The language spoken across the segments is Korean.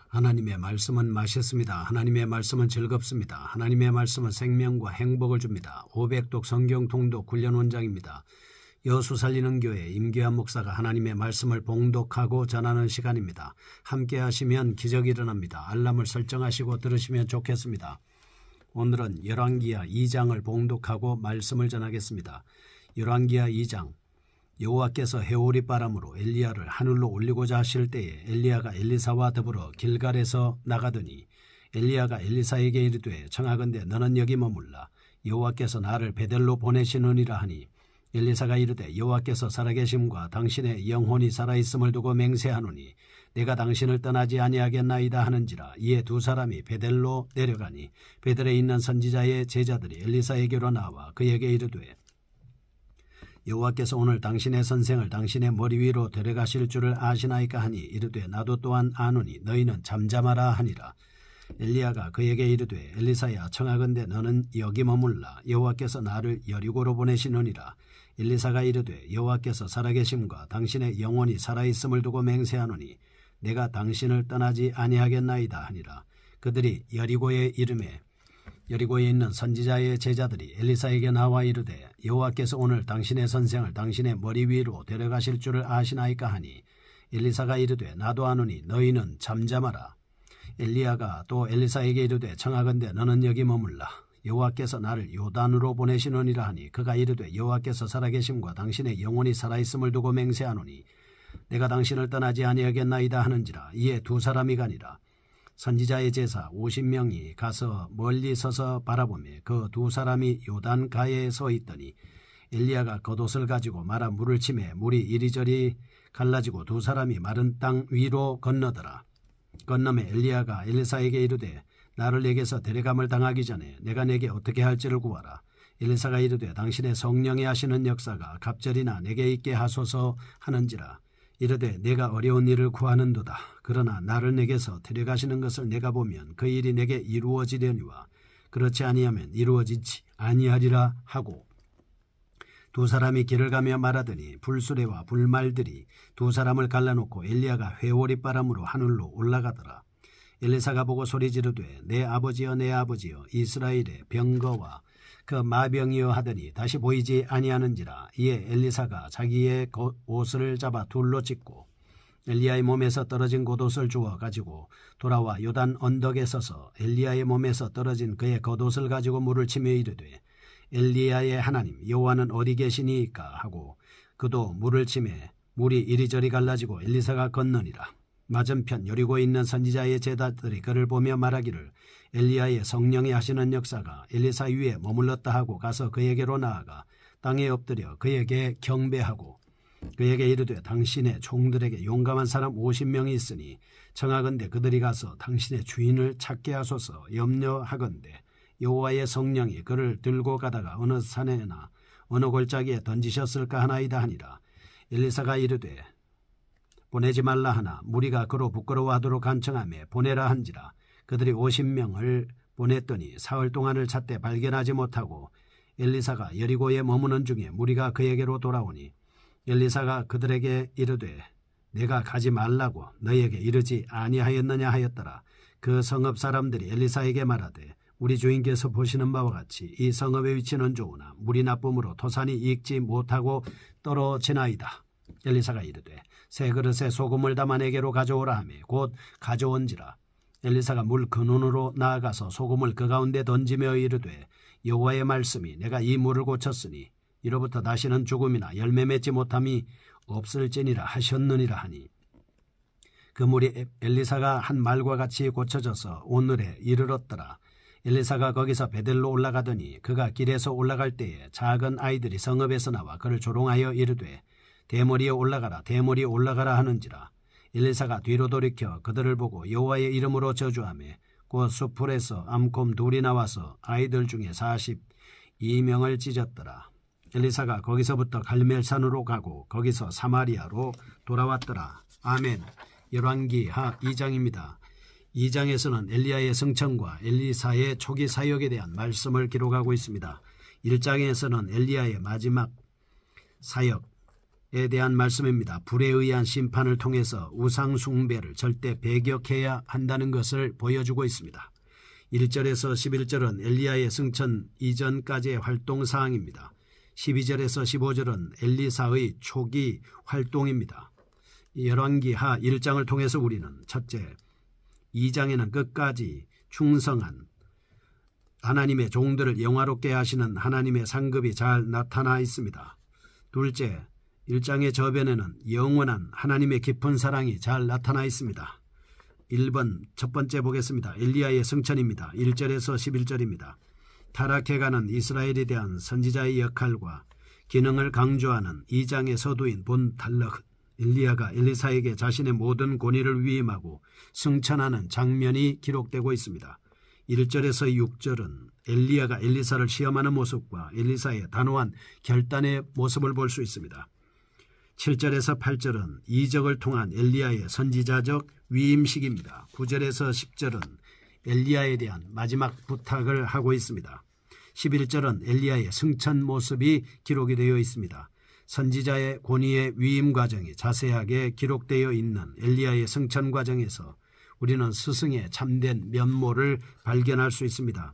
하나님의 말씀은 맛있습니다. 하나님의 말씀은 즐겁습니다. 하나님의 말씀은 생명과 행복을 줍니다. 500독 성경 통독 훈련 원장입니다. 여수 살리는 교회 임기환 목사가 하나님의 말씀을 봉독하고 전하는 시간입니다. 함께 하시면 기적이 일어납니다. 알람을 설정하시고 들으시면 좋겠습니다. 오늘은 열왕기하 2장을 봉독하고 말씀을 전하겠습니다. 열왕기하 2장. 여호와께서 해오리 바람으로 엘리야를 하늘로 올리고자 하실 때에 엘리야가 엘리사와 더불어 길갈에서 나가더니 엘리야가 엘리사에게 이르되 청하건대 너는 여기 머물라. 여호와께서 나를 베델로 보내시느니라 하니 엘리사가 이르되 여호와께서 살아계심과 당신의 영혼이 살아있음을 두고 맹세하노니 내가 당신을 떠나지 아니하겠나이다 하는지라. 이에 두 사람이 베델로 내려가니 베델에 있는 선지자의 제자들이 엘리사에게로 나와 그에게 이르되 여호와께서 오늘 당신의 선생을 당신의 머리 위로 데려가실 줄을 아시나이까 하니 이르되 나도 또한 아노니 너희는 잠잠하라 하니라. 엘리야가 그에게 이르되 엘리사야 청하건대 너는 여기 머물라. 여호와께서 나를 여리고로 보내시느니라. 엘리사가 이르되 여호와께서 살아계심과 당신의 영혼이 살아있음을 두고 맹세하노니 내가 당신을 떠나지 아니하겠나이다 하니라. 그들이 여리고에 이르매 여리고에 있는 선지자의 제자들이 엘리사에게 나와 이르되 여호와께서 오늘 당신의 선생을 당신의 머리 위로 데려가실 줄을 아시나이까 하니 엘리사가 이르되 나도 아노니 너희는 잠잠하라. 엘리야가 또 엘리사에게 이르되 청하건대 너는 여기 머물라. 여호와께서 나를 요단으로 보내시느니라 하니 그가 이르되 여호와께서 살아계심과 당신의 영혼이 살아있음을 두고 맹세하노니 내가 당신을 떠나지 아니하겠나이다 하는지라. 이에 두 사람이 가니라. 선지자의 제사 50명이 가서 멀리 서서 바라보며 그 두 사람이 요단가에 서 있더니 엘리야가 겉옷을 가지고 말아 물을 치매 물이 이리저리 갈라지고 두 사람이 마른 땅 위로 건너더라. 건너매 엘리야가 엘리사에게 이르되 나를 내게서 데려감을 당하기 전에 내가 내게 어떻게 할지를 구하라. 엘리사가 이르되 당신의 성령이 하시는 역사가 갑절이나 내게 있게 하소서 하는지라. 이르되 내가 어려운 일을 구하는도다. 그러나 나를 내게서 데려가시는 것을 내가 보면 그 일이 내게 이루어지려니와 그렇지 아니하면 이루어지지 아니하리라 하고 두 사람이 길을 가며 말하더니 불수레와 불말들이 두 사람을 갈라놓고 엘리야가 회오리 바람으로 하늘로 올라가더라. 엘리사가 보고 소리 지르되 내 아버지여 내 아버지여 이스라엘의 병거와 그 마병이여 하더니 다시 보이지 아니하는지라. 이에 엘리사가 자기의 옷을 잡아 둘로 찢고 엘리야의 몸에서 떨어진 겉옷을 주워 가지고 돌아와 요단 언덕에 서서 엘리야의 몸에서 떨어진 그의 겉옷을 가지고 물을 치며 이르되 엘리야의 하나님 여호와는 어디 계시니이까 하고 그도 물을 치매 물이 이리저리 갈라지고 엘리사가 건너니라. 맞은편 여리고에 있는 선지자의 제자들이 그를 보며 말하기를 엘리야의 성령이 하시는 역사가 엘리사 위에 머물렀다 하고 가서 그에게로 나아가 땅에 엎드려 그에게 경배하고 그에게 이르되 당신의 종들에게 용감한 사람 50명이 있으니 청하건대 그들이 가서 당신의 주인을 찾게 하소서. 염려하건대 여호와의 성령이 그를 들고 가다가 어느 산에나 어느 골짜기에 던지셨을까 하나이다 하니라. 엘리사가 이르되 보내지 말라 하나 무리가 그로 부끄러워하도록 간청하며 보내라 한지라. 그들이 50명을 보냈더니 사흘 동안을 찾되 발견하지 못하고 엘리사가 여리고에 머무는 중에 무리가 그에게로 돌아오니 엘리사가 그들에게 이르되 내가 가지 말라고 너희에게 이르지 아니하였느냐 하였더라. 그 성읍 사람들이 엘리사에게 말하되 우리 주인께서 보시는 바와 같이 이 성읍의 위치는 좋으나 물이 나쁨으로 토산이 익지 못하고 떨어지나이다. 엘리사가 이르되 새 그릇에 소금을 담아 내게로 가져오라 하며 곧 가져온지라. 엘리사가 물 근원으로 나아가서 소금을 그 가운데 던지며 이르되 여호와의 말씀이 내가 이 물을 고쳤으니 이로부터 다시는 죽음이나 열매 맺지 못함이 없을지니라 하셨느니라 하니 그 물이 엘리사가 한 말과 같이 고쳐져서 오늘에 이르렀더라. 엘리사가 거기서 베델로 올라가더니 그가 길에서 올라갈 때에 작은 아이들이 성읍에서 나와 그를 조롱하여 이르되 대머리에 올라가라 대머리에 올라가라 하는지라. 엘리사가 뒤로 돌이켜 그들을 보고 여호와의 이름으로 저주하며 곧 수풀에서 암곰 둘이 나와서 아이들 중에 42명을 찢었더라. 엘리사가 거기서부터 갈멜산으로 가고 거기서 사마리아로 돌아왔더라. 아멘. 열왕기하 2장입니다. 2장에서는 엘리야의 승천과 엘리사의 초기 사역에 대한 말씀을 기록하고 있습니다. 1장에서는 엘리야의 마지막 사역, 대한 말씀입니다. 불에 의한 심판을 통해서 우상 숭배를 절대 배격해야 한다는 것을 보여주고 있습니다. 1절에서 11절은 엘리야의 승천 이전까지의 활동사항입니다. 12절에서 15절은 엘리사의 초기 활동입니다. 열왕기하 1장을 통해서 우리는 첫째, 2장에는 끝까지 충성한 하나님의 종들을 영화롭게 하시는 하나님의 상급이 잘 나타나 있습니다. 둘째, 1장의 저변에는 영원한 하나님의 깊은 사랑이 잘 나타나 있습니다. 1번 첫 번째 보겠습니다. 엘리야의 승천입니다. 1절에서 11절입니다. 타락해가는 이스라엘에 대한 선지자의 역할과 기능을 강조하는 2장의 서두인 본 달락 엘리야가 엘리사에게 자신의 모든 권위를 위임하고 승천하는 장면이 기록되고 있습니다. 1절에서 6절은 엘리야가 엘리사를 시험하는 모습과 엘리사의 단호한 결단의 모습을 볼 수 있습니다. 7절에서 8절은 이적을 통한 엘리야의 선지자적 위임식입니다. 9절에서 10절은 엘리야에 대한 마지막 부탁을 하고 있습니다. 11절은 엘리야의 승천 모습이 기록이 되어 있습니다. 선지자의 권위의 위임 과정이 자세하게 기록되어 있는 엘리야의 승천 과정에서 우리는 스승의 참된 면모를 발견할 수 있습니다.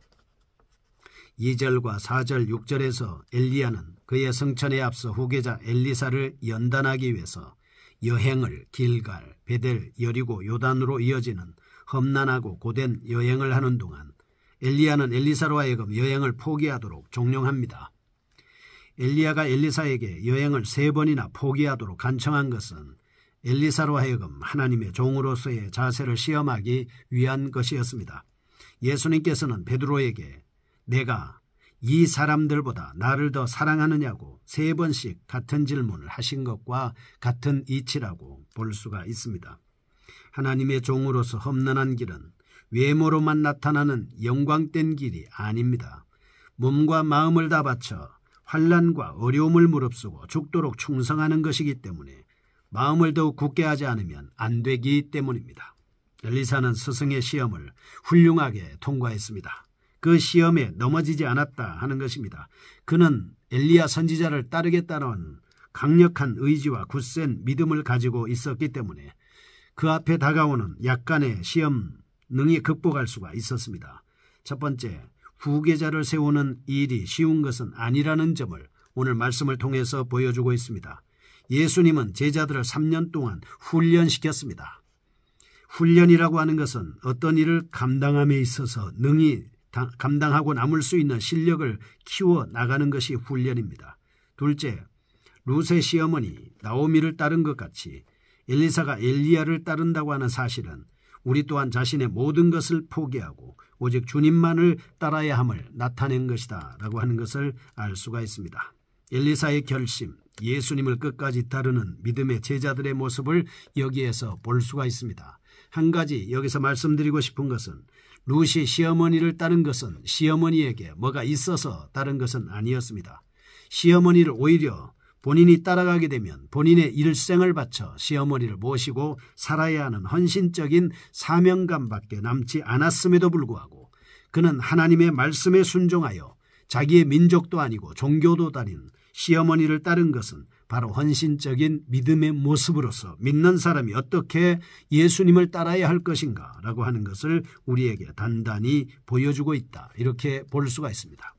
2절과 4절, 6절에서 엘리야는 그의 승천에 앞서 후계자 엘리사를 연단하기 위해서 여행을 길갈, 베델, 여리고, 요단으로 이어지는 험난하고 고된 여행을 하는 동안 엘리야는 엘리사로 하여금 여행을 포기하도록 종용합니다. 엘리야가 엘리사에게 여행을 3번이나 포기하도록 간청한 것은 엘리사로 하여금 하나님의 종으로서의 자세를 시험하기 위한 것이었습니다. 예수님께서는 베드로에게 내가 이 사람들보다 나를 더 사랑하느냐고 3번씩 같은 질문을 하신 것과 같은 이치라고 볼 수가 있습니다. 하나님의 종으로서 험난한 길은 외모로만 나타나는 영광된 길이 아닙니다. 몸과 마음을 다 바쳐 환난과 어려움을 무릅쓰고 죽도록 충성하는 것이기 때문에 마음을 더욱 굳게 하지 않으면 안 되기 때문입니다. 엘리사는 스승의 시험을 훌륭하게 통과했습니다. 그 시험에 넘어지지 않았다 하는 것입니다. 그는 엘리야 선지자를 따르겠다는 강력한 의지와 굳센 믿음을 가지고 있었기 때문에 그 앞에 다가오는 약간의 시험 능히 극복할 수가 있었습니다. 첫 번째, 후계자를 세우는 일이 쉬운 것은 아니라는 점을 오늘 말씀을 통해서 보여주고 있습니다. 예수님은 제자들을 3년 동안 훈련시켰습니다. 훈련이라고 하는 것은 어떤 일을 감당함에 있어서 능히 감당하고 남을 수 있는 실력을 키워 나가는 것이 훈련입니다. 둘째, 룻의 시어머니 나오미를 따른 것 같이 엘리사가 엘리야를 따른다고 하는 사실은 우리 또한 자신의 모든 것을 포기하고 오직 주님만을 따라야 함을 나타낸 것이다 라고 하는 것을 알 수가 있습니다. 엘리사의 결심, 예수님을 끝까지 따르는 믿음의 제자들의 모습을 여기에서 볼 수가 있습니다. 한 가지 여기서 말씀드리고 싶은 것은 룻이 시어머니를 따른 것은 시어머니에게 뭐가 있어서 따른 것은 아니었습니다. 시어머니를 오히려 본인이 따라가게 되면 본인의 일생을 바쳐 시어머니를 모시고 살아야 하는 헌신적인 사명감밖에 남지 않았음에도 불구하고 그는 하나님의 말씀에 순종하여 자기의 민족도 아니고 종교도 아닌 시어머니를 따른 것은 바로 헌신적인 믿음의 모습으로서 믿는 사람이 어떻게 예수님을 따라야 할 것인가 라고 하는 것을 우리에게 단단히 보여주고 있다. 이렇게 볼 수가 있습니다.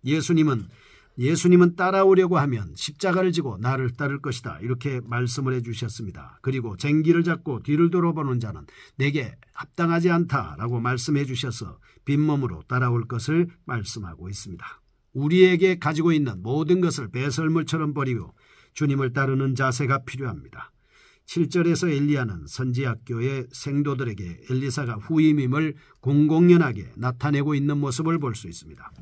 예수님은 따라오려고 하면 십자가를 지고 나를 따를 것이다. 이렇게 말씀을 해주셨습니다. 그리고 쟁기를 잡고 뒤를 돌아보는 자는 내게 합당하지 않다라고 말씀해 주셔서 빈몸으로 따라올 것을 말씀하고 있습니다. 우리에게 가지고 있는 모든 것을 배설물처럼 버리고 주님을 따르는 자세가 필요합니다. 7절에서 엘리야는 선지학교의 생도들에게 엘리사가 후임임을 공공연하게 나타내고 있는 모습을 볼 수 있습니다.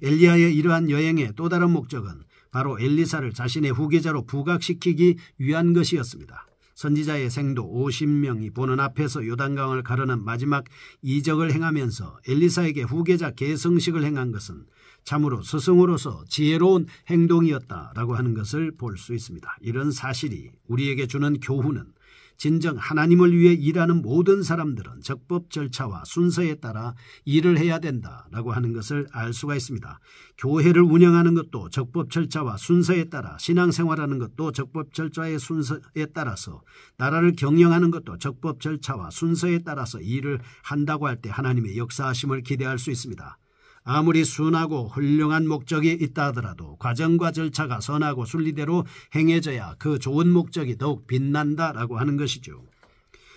엘리야의 이러한 여행의 또 다른 목적은 바로 엘리사를 자신의 후계자로 부각시키기 위한 것이었습니다. 선지자의 생도 50명이 보는 앞에서 요단강을 가르는 마지막 이적을 행하면서 엘리사에게 후계자 계승식을 행한 것은 참으로 스승으로서 지혜로운 행동이었다라고 하는 것을 볼 수 있습니다. 이런 사실이 우리에게 주는 교훈은 진정 하나님을 위해 일하는 모든 사람들은 적법 절차와 순서에 따라 일을 해야 된다라고 하는 것을 알 수가 있습니다. 교회를 운영하는 것도 적법 절차와 순서에 따라, 신앙생활하는 것도 적법 절차의 순서에 따라서, 나라를 경영하는 것도 적법 절차와 순서에 따라서 일을 한다고 할 때 하나님의 역사하심을 기대할 수 있습니다. 아무리 순하고 훌륭한 목적이 있다 하더라도 과정과 절차가 선하고 순리대로 행해져야 그 좋은 목적이 더욱 빛난다라고 하는 것이죠.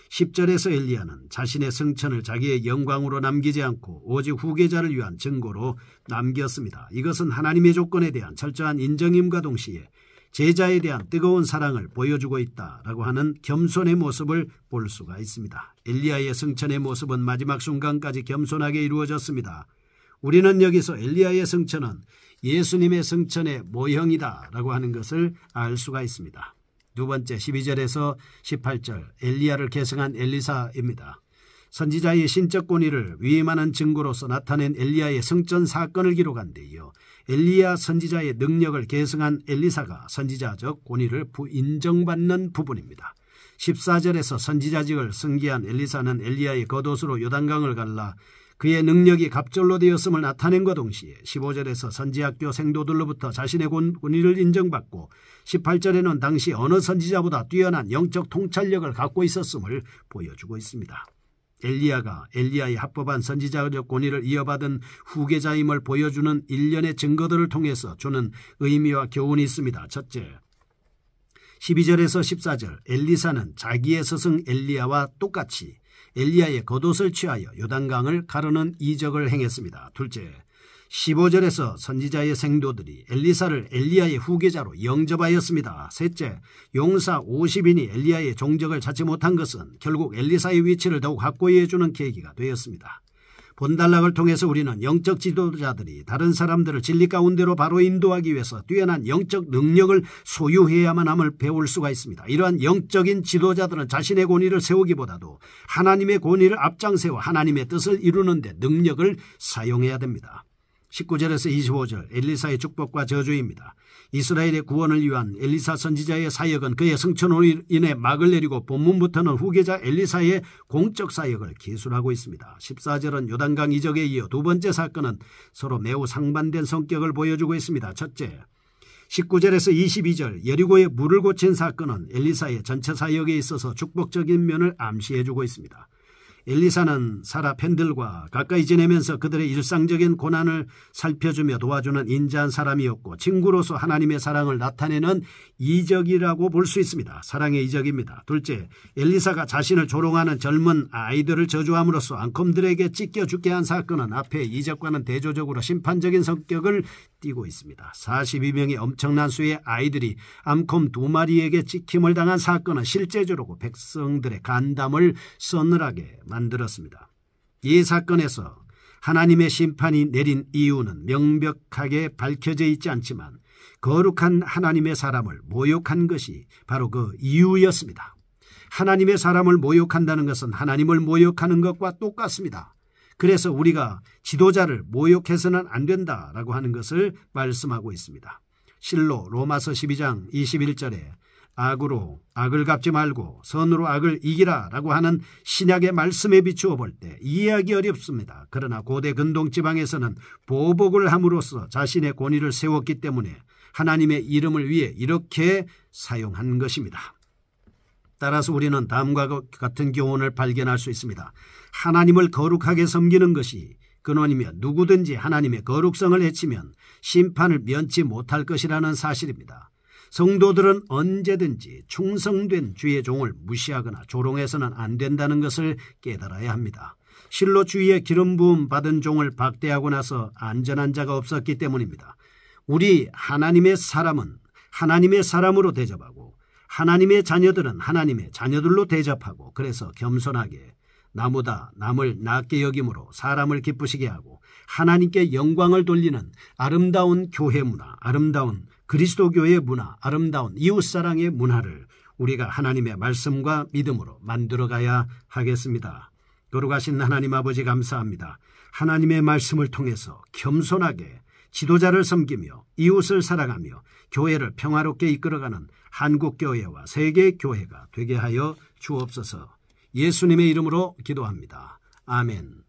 10절에서 엘리야는 자신의 승천을 자기의 영광으로 남기지 않고 오직 후계자를 위한 증거로 남겼습니다. 이것은 하나님의 조건에 대한 철저한 인정임과 동시에 제자에 대한 뜨거운 사랑을 보여주고 있다라고 하는 겸손의 모습을 볼 수가 있습니다. 엘리야의 승천의 모습은 마지막 순간까지 겸손하게 이루어졌습니다. 우리는 여기서 엘리야의 승천은 예수님의 승천의 모형이다 라고 하는 것을 알 수가 있습니다. 두 번째 12절에서 18절 엘리야를 계승한 엘리사입니다. 선지자의 신적 권위를 위임하는 증거로서 나타낸 엘리야의 승천 사건을 기록한 데이어 엘리야 선지자의 능력을 계승한 엘리사가 선지자적 권위를 인정받는 부분입니다. 14절에서 선지자직을 승계한 엘리사는 엘리야의 겉옷으로 요단강을 갈라 그의 능력이 갑절로 되었음을 나타낸과 동시에 15절에서 선지학교 생도들로부터 자신의 권위를 인정받고 18절에는 당시 어느 선지자보다 뛰어난 영적 통찰력을 갖고 있었음을 보여주고 있습니다. 엘리야가 엘리야의 합법한 선지자적 권위를 이어받은 후계자임을 보여주는 일련의 증거들을 통해서 주는 의미와 교훈이 있습니다. 첫째, 12절에서 14절 엘리사는 자기의 스승 엘리야와 똑같이 엘리야의 겉옷을 취하여 요단강을 가르는 이적을 행했습니다. 둘째, 15절에서 선지자의 생도들이 엘리사를 엘리야의 후계자로 영접하였습니다. 셋째, 용사 50인이 엘리야의 종적을 찾지 못한 것은 결국 엘리사의 위치를 더욱 확고히 해주는 계기가 되었습니다. 본단락을 통해서 우리는 영적 지도자들이 다른 사람들을 진리 가운데로 바로 인도하기 위해서 뛰어난 영적 능력을 소유해야만 함을 배울 수가 있습니다. 이러한 영적인 지도자들은 자신의 권위를 세우기보다도 하나님의 권위를 앞장세워 하나님의 뜻을 이루는 데 능력을 사용해야 됩니다. 19절에서 25절 엘리사의 축복과 저주입니다. 이스라엘의 구원을 위한 엘리사 선지자의 사역은 그의 승천으로 인해 막을 내리고 본문부터는 후계자 엘리사의 공적 사역을 기술하고 있습니다. 14절은 요단강 이적에 이어 두 번째 사건은 서로 매우 상반된 성격을 보여주고 있습니다. 첫째, 19절에서 22절 여리고의 물을 고친 사건은 엘리사의 전체 사역에 있어서 축복적인 면을 암시해주고 있습니다. 엘리사는 사라 팬들과 가까이 지내면서 그들의 일상적인 고난을 살펴주며 도와주는 인자한 사람이었고 친구로서 하나님의 사랑을 나타내는 이적이라고 볼 수 있습니다. 사랑의 이적입니다. 둘째, 엘리사가 자신을 조롱하는 젊은 아이들을 저주함으로써 앙컴들에게 찢겨 죽게 한 사건은 앞의 이적과는 대조적으로 심판적인 성격을 띠고 있습니다. 42명의 엄청난 수의 아이들이 암컴 2마리에게 찍힘을 당한 사건은 실제적으로 백성들의 간담을 서늘하게 만들었습니다. 이 사건에서 하나님의 심판이 내린 이유는 명백하게 밝혀져 있지 않지만 거룩한 하나님의 사람을 모욕한 것이 바로 그 이유였습니다. 하나님의 사람을 모욕한다는 것은 하나님을 모욕하는 것과 똑같습니다. 그래서 우리가 지도자를 모욕해서는 안 된다라고 하는 것을 말씀하고 있습니다. 실로 로마서 12장 21절에 악으로 악을 갚지 말고 선으로 악을 이기라 라고 하는 신약의 말씀에 비추어 볼 때 이해하기 어렵습니다. 그러나 고대 근동지방에서는 보복을 함으로써 자신의 권위를 세웠기 때문에 하나님의 이름을 위해 이렇게 사용한 것입니다. 따라서 우리는 다음과 같은 교훈을 발견할 수 있습니다. 하나님을 거룩하게 섬기는 것이 근원이며 누구든지 하나님의 거룩성을 해치면 심판을 면치 못할 것이라는 사실입니다. 성도들은 언제든지 충성된 주의 종을 무시하거나 조롱해서는 안 된다는 것을 깨달아야 합니다. 실로 주위에 기름 부음 받은 종을 박대하고 나서 안전한 자가 없었기 때문입니다. 우리 하나님의 사람은 하나님의 사람으로 대접하고 하나님의 자녀들은 하나님의 자녀들로 대접하고 그래서 겸손하게 나보다 남을 낮게 여김으로 사람을 기쁘시게 하고 하나님께 영광을 돌리는 아름다운 교회 문화, 아름다운 그리스도교의 문화, 아름다운 이웃사랑의 문화를 우리가 하나님의 말씀과 믿음으로 만들어가야 하겠습니다. 거룩하신 하나님 아버지 감사합니다. 하나님의 말씀을 통해서 겸손하게 지도자를 섬기며 이웃을 사랑하며 교회를 평화롭게 이끌어가는 한국교회와 세계교회가 되게 하여 주옵소서. 예수님의 이름으로 기도합니다. 아멘.